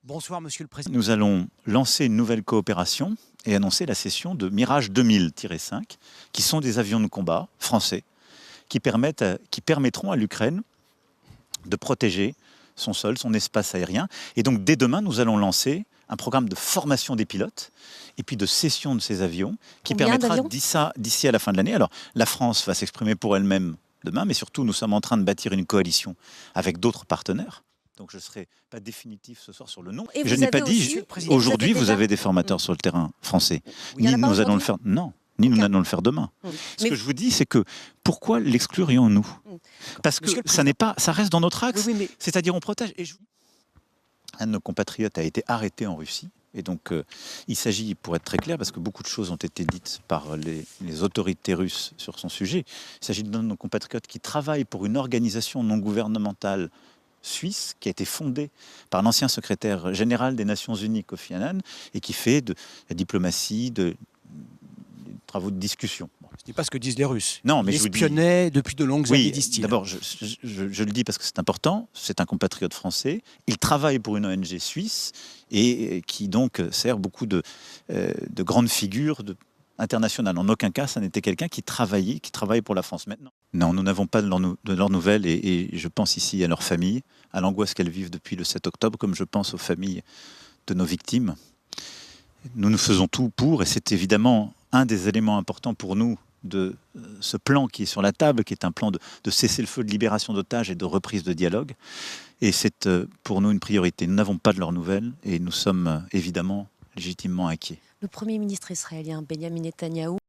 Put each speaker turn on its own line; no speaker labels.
Bonsoir, Monsieur le Président.
Nous allons lancer une nouvelle coopération et annoncer la cession de Mirage 2000-5, qui sont des avions de combat français qui permettront à l'Ukraine de protéger son sol, son espace aérien. Et donc, dès demain, nous allons lancer un programme de formation des pilotes et puis de cession de ces avions qui permettra d'ici à la fin de l'année. Alors, la France va s'exprimer pour elle-même demain, mais surtout, nous sommes en train de bâtir une coalition avec d'autres partenaires. Donc je ne serai pas définitif ce soir sur le nom.
Et
je n'ai pas dit, aujourd'hui vous avez des formateurs sur le terrain français. Ni nous allons le faire, non, ni nous allons le faire demain. Ce que je vous dis, c'est que pourquoi l'exclurions-nous? Parce que ça n'est pas, ça reste dans notre axe, c'est-à-dire on protège. Et un de nos compatriotes a été arrêté en Russie. Et donc, il s'agit, pour être très clair, parce que beaucoup de choses ont été dites par les autorités russes sur son sujet, il s'agit d'un de nos compatriotes qui travaille pour une organisation non gouvernementale suisse qui a été fondée par l'ancien secrétaire général des Nations Unies, Kofi Annan, et qui fait de la diplomatie, des travaux de discussion.
Ce n'est pas ce que disent les Russes.
Non, mais
ils espionnaient depuis de longues années, disent-ils.
D'abord, je le dis parce que c'est important, c'est un compatriote français, il travaille pour une ONG suisse et qui donc sert beaucoup de grandes figures internationales. En aucun cas, ça n'était quelqu'un qui travaille pour la France maintenant. Non, nous n'avons pas de leurs nouvelles et je pense ici à leurs familles, à l'angoisse qu'elles vivent depuis le 7 octobre, comme je pense aux familles de nos victimes. Nous faisons tout pour, et c'est évidemment un des éléments importants pour nous de ce plan qui est sur la table, qui est un plan de cessez-le-feu, de libération d'otages et de reprise de dialogue. Et c'est pour nous une priorité. Nous n'avons pas de leurs nouvelles et nous sommes évidemment légitimement inquiets.
Le Premier ministre israélien Benjamin Netanyahou